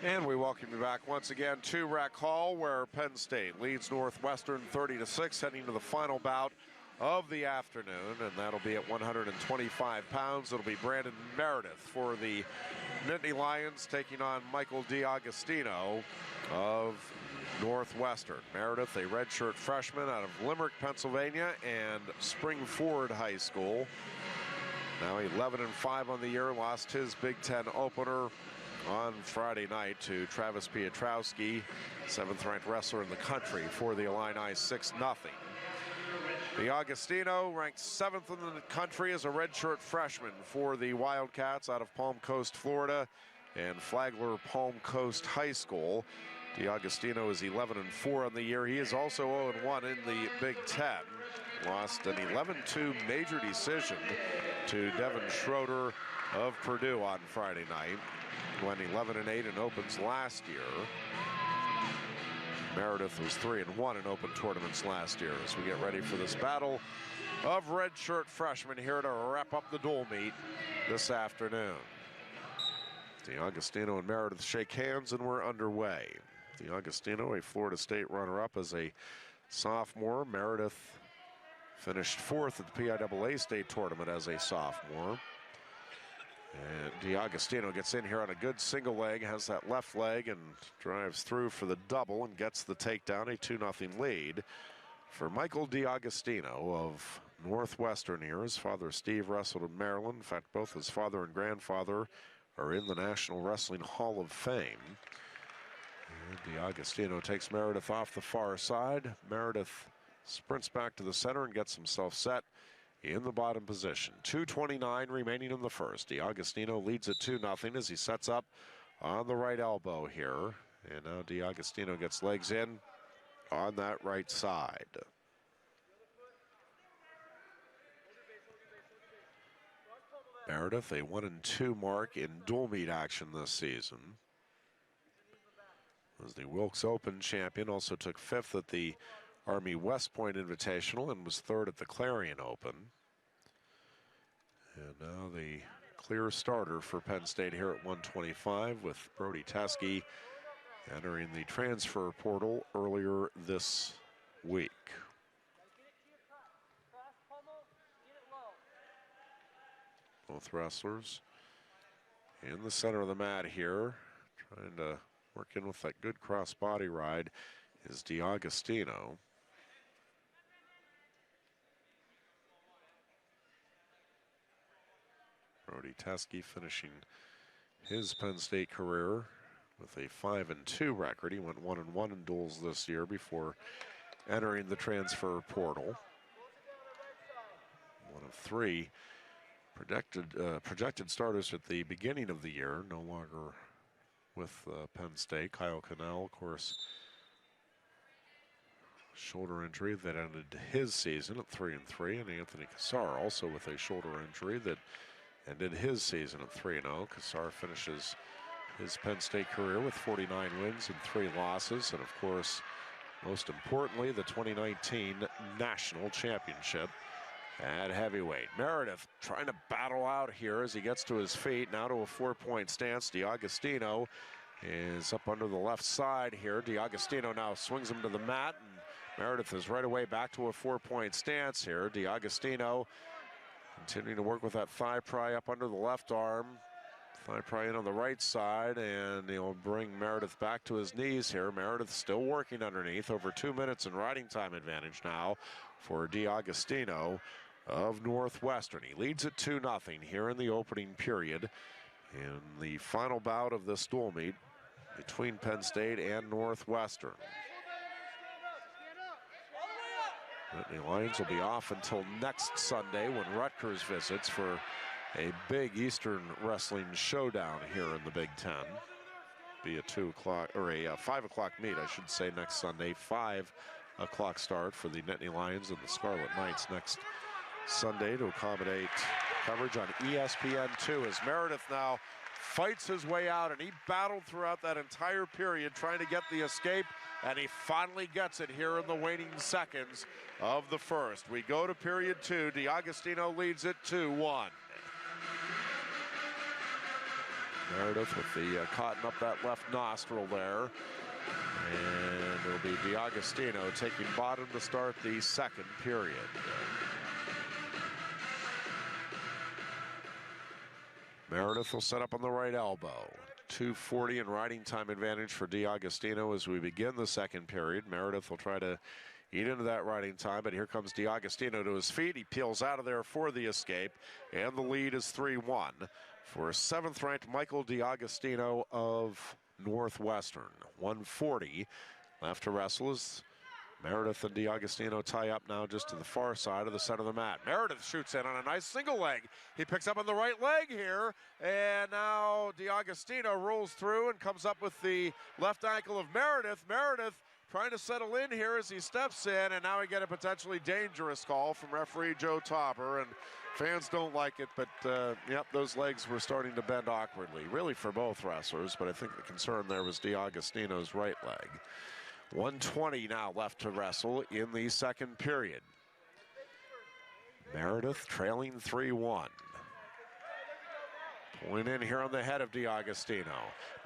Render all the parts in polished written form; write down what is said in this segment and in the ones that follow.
And we welcome you back once again to Rec Hall, where Penn State leads Northwestern 30-6, heading to the final bout of the afternoon, and that'll be at 125 pounds. It'll be Brandon Meredith for the Nittany Lions taking on Michael DeAugustino of Northwestern. Meredith, a redshirt freshman out of Limerick, Pennsylvania, and Springford High School. Now 11-5 on the year, lost his Big Ten opener on Friday night to Travis Piotrowski, 7th-ranked wrestler in the country for the Illini, 6-0. DeAugustino ranked 7th in the country as a redshirt freshman for the Wildcats out of Palm Coast, Florida, and Flagler Palm Coast High School. DeAugustino is 11-4 on the year. He is also 0-1 in the Big Ten. Lost an 11-2 major decision to Devin Schroeder of Purdue on Friday night. Went 11-8 in opens last year. Meredith was 3-1 in open tournaments last year. As we get ready for this battle of redshirt freshmen here to wrap up the dual meet this afternoon. DeAugustino and Meredith shake hands and we're underway. DeAugustino, a Florida State runner-up as a sophomore. Meredith finished 4th at the PIAA state tournament as a sophomore. And DeAugustino gets in here on a good single leg, has that left leg and drives through for the double and gets the takedown, a 2-0 lead for Michael DeAugustino of Northwestern here. His father Steve wrestled in Maryland. In fact, both his father and grandfather are in the National Wrestling Hall of Fame. And DeAugustino takes Meredith off the far side. Meredith sprints back to the center and gets himself set in the bottom position. 2:29 remaining in the first. DeAugustino leads at 2-0 as he sets up on the right elbow here. And now DeAugustino gets legs in on that right side. Meredith, a 1-2 mark in dual meet action this season. Was the Wilkes Open champion, also took 5th at the Army West Point Invitational and was 3rd at the Clarion Open. And now the clear starter for Penn State here at 125 with Brody Teske entering the transfer portal earlier this week. Both wrestlers in the center of the mat here, trying to work in with that good cross body ride is DeAugustino. Brody Teske finishing his Penn State career with a 5-2 record. He went 1-1 in duels this year before entering the transfer portal. One of 3 projected starters at the beginning of the year, no longer with Penn State. Kyle Cannell, of course, shoulder injury that ended his season at 3-3, and Anthony Cassar also with a shoulder injury that ended his season at 3-0. Cassar finishes his Penn State career with 49 wins and 3 losses, and of course, most importantly, the 2019 National Championship at heavyweight. Meredith trying to battle out here as he gets to his feet, now to a 4-point stance. DeAugustino is up under the left side here. DeAugustino now swings him to the mat, and Meredith is right away back to a 4-point stance here. DeAugustino continuing to work with that thigh pry up under the left arm. Thigh pry in on the right side, and he'll bring Meredith back to his knees here. Meredith still working underneath. Over 2 minutes in riding time advantage now for DeAugustino of Northwestern. He leads at 2-0 here in the opening period in the final bout of this dual meet between Penn State and Northwestern. The Lions will be off until next Sunday when Rutgers visits for a big Eastern Wrestling showdown here in the Big Ten. Be a 2 o'clock or a 5 o'clock meet, I should say, next Sunday. 5 o'clock start for the Nittany Lions and the Scarlet Knights next Sunday to accommodate coverage on ESPN2 as Meredith now fights his way out, and he battled throughout that entire period trying to get the escape, and he finally gets it here in the waning seconds of the first. We go to period 2. DeAugustino leads it 2-1. Meredith with the cotton up that left nostril there. And it'll be DeAugustino taking bottom to start the second period. Meredith will set up on the right elbow. 2:40 in riding time advantage for DeAugustino as we begin the second period. Meredith will try to eat into that riding time, but here comes DeAugustino to his feet. He peels out of there for the escape, and the lead is 3-1 for 7th-ranked Michael DeAugustino of Northwestern. 1:40 left to wrestle as Meredith and DeAugustino tie up now just to the far side of the center of the mat. Meredith shoots in on a nice single leg. He picks up on the right leg here, and now DeAugustino rolls through and comes up with the left ankle of Meredith. Meredith trying to settle in here as he steps in, and now we get a potentially dangerous call from referee Joe Tauber, and fans don't like it, but yep, those legs were starting to bend awkwardly, really for both wrestlers, but I think the concern there was DeAugustino's right leg. 1:20 now left to wrestle in the second period. Meredith trailing 3-1. Point in here on the head of DeAugustino.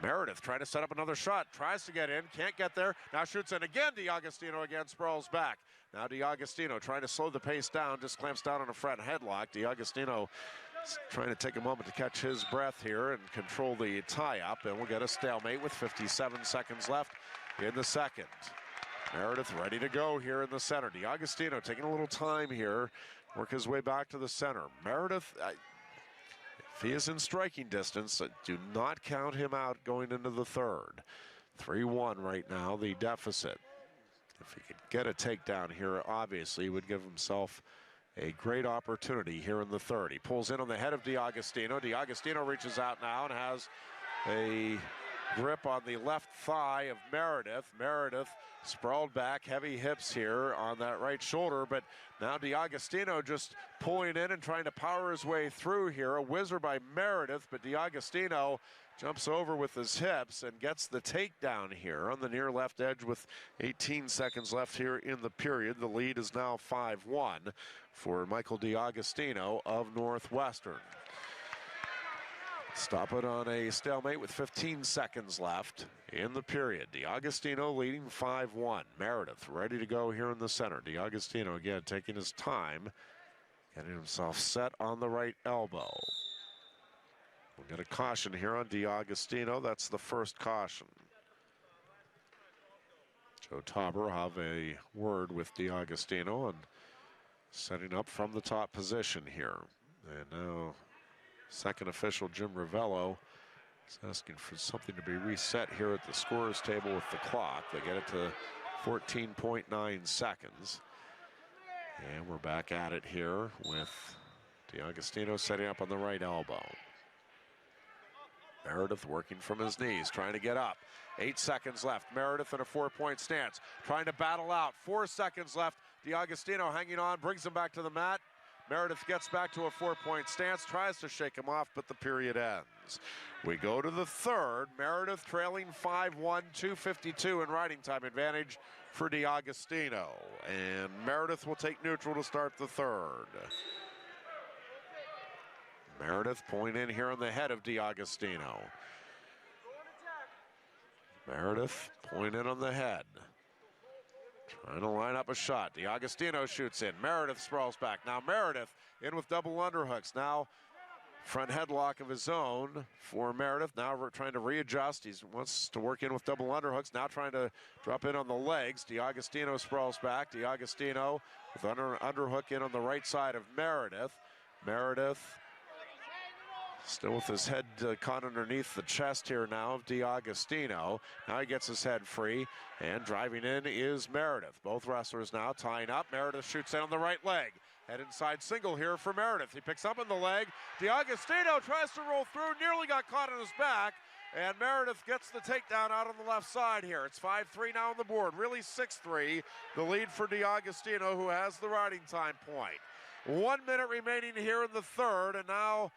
Meredith trying to set up another shot, tries to get in, can't get there, now shoots in again. DeAugustino again sprawls back. Now DeAugustino trying to slow the pace down, just clamps down on a front headlock. DeAugustino trying to take a moment to catch his breath here and control the tie-up, and we'll get a stalemate with 57 seconds left in the second. Meredith ready to go here in the center. DeAugustino taking a little time here, work his way back to the center. Meredith, if he is in striking distance, do not count him out going into the third. 3-1 right now, the deficit. If he could get a takedown here, obviously he would give himself a great opportunity here in the third. He pulls in on the head of DeAugustino. DeAugustino reaches out now and has a grip on the left thigh of Meredith. Meredith sprawled back, heavy hips here on that right shoulder, but now DeAugustino just pulling in and trying to power his way through here. A whizzer by Meredith, but DeAugustino jumps over with his hips and gets the takedown here on the near left edge with 18 seconds left here in the period. The lead is now 5-1 for Michael DeAugustino of Northwestern. Stop it on a stalemate with 15 seconds left in the period. DeAugustino leading 5-1. Meredith ready to go here in the center. DeAugustino again taking his time, getting himself set on the right elbow. We'll get a caution here on DeAugustino. That's the first caution. Joe Tauber will have a word with DeAugustino and setting up from the top position here. And now second official Jim Ravello is asking for something to be reset here at the scorer's table with the clock. They get it to 14.9 seconds. And we're back at it here with DeAugustino setting up on the right elbow. Meredith working from his knees, trying to get up. 8 seconds left. Meredith in a 4-point stance, trying to battle out. 4 seconds left. DeAugustino hanging on, brings him back to the mat. Meredith gets back to a 4-point stance, tries to shake him off, but the period ends. We go to the third. Meredith trailing 5-1, 2:52 in riding time advantage for DeAugustino. And Meredith will take neutral to start the third. Meredith point in here on the head of DeAugustino. Meredith point in on the head. Trying to line up a shot. DeAugustino shoots in. Meredith sprawls back. Now Meredith in with double underhooks. Now front headlock of his own for Meredith. Now we're trying to readjust. He wants to work in with double underhooks. Now trying to drop in on the legs. DeAugustino sprawls back. DeAugustino with underhook in on the right side of Meredith. Meredith still with his head caught underneath the chest here now of DeAugustino. Now he gets his head free, and driving in is Meredith. Both wrestlers now tying up. Meredith shoots in on the right leg. Head inside single here for Meredith. He picks up on the leg. DeAugustino tries to roll through, nearly got caught on his back, and Meredith gets the takedown out on the left side here. It's 5-3 now on the board, really 6-3. The lead for DeAugustino, who has the riding time point. 1 minute remaining here in the third, and now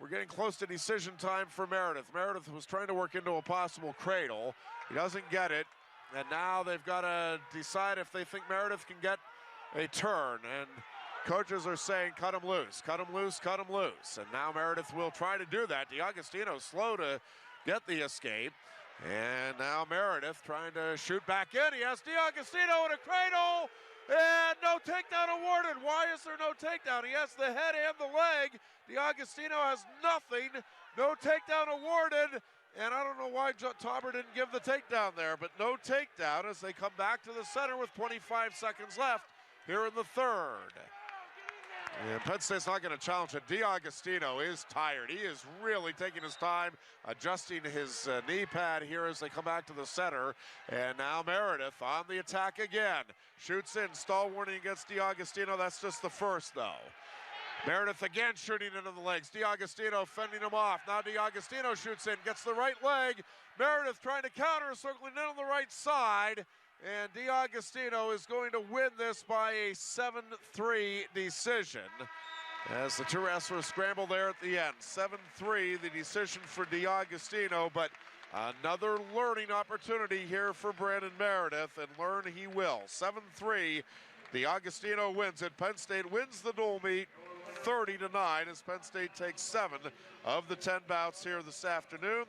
we're getting close to decision time for Meredith. Meredith was trying to work into a possible cradle. He doesn't get it. And now they've got to decide if they think Meredith can get a turn. And coaches are saying, cut him loose, cut him loose, cut him loose. And now Meredith will try to do that. DeAugustino slow to get the escape. And now Meredith trying to shoot back in. He has DeAugustino in a cradle. And no takedown awarded. Why is there no takedown? He has the head and the leg. DeAugustino has nothing. No takedown awarded. And I don't know why Tauber didn't give the takedown there, but no takedown as they come back to the center with 25 seconds left here in the third. And Penn State's not going to challenge it. DeAugustino is tired. He is really taking his time, adjusting his knee pad here as they come back to the center. And now Meredith on the attack again. Shoots in, stall warning against DeAugustino. That's just the first, though. Meredith again shooting into the legs. DeAugustino fending him off. Now DeAugustino shoots in, gets the right leg. Meredith trying to counter, circling in on the right side. And DeAugustino is going to win this by a 7-3 decision. As the two wrestlers scramble there at the end. 7-3, the decision for DeAugustino, but another learning opportunity here for Brandon Meredith, and learn he will. 7-3, DeAugustino wins it. Penn State wins the dual meet 30-9 as Penn State takes 7 of the 10 bouts here this afternoon.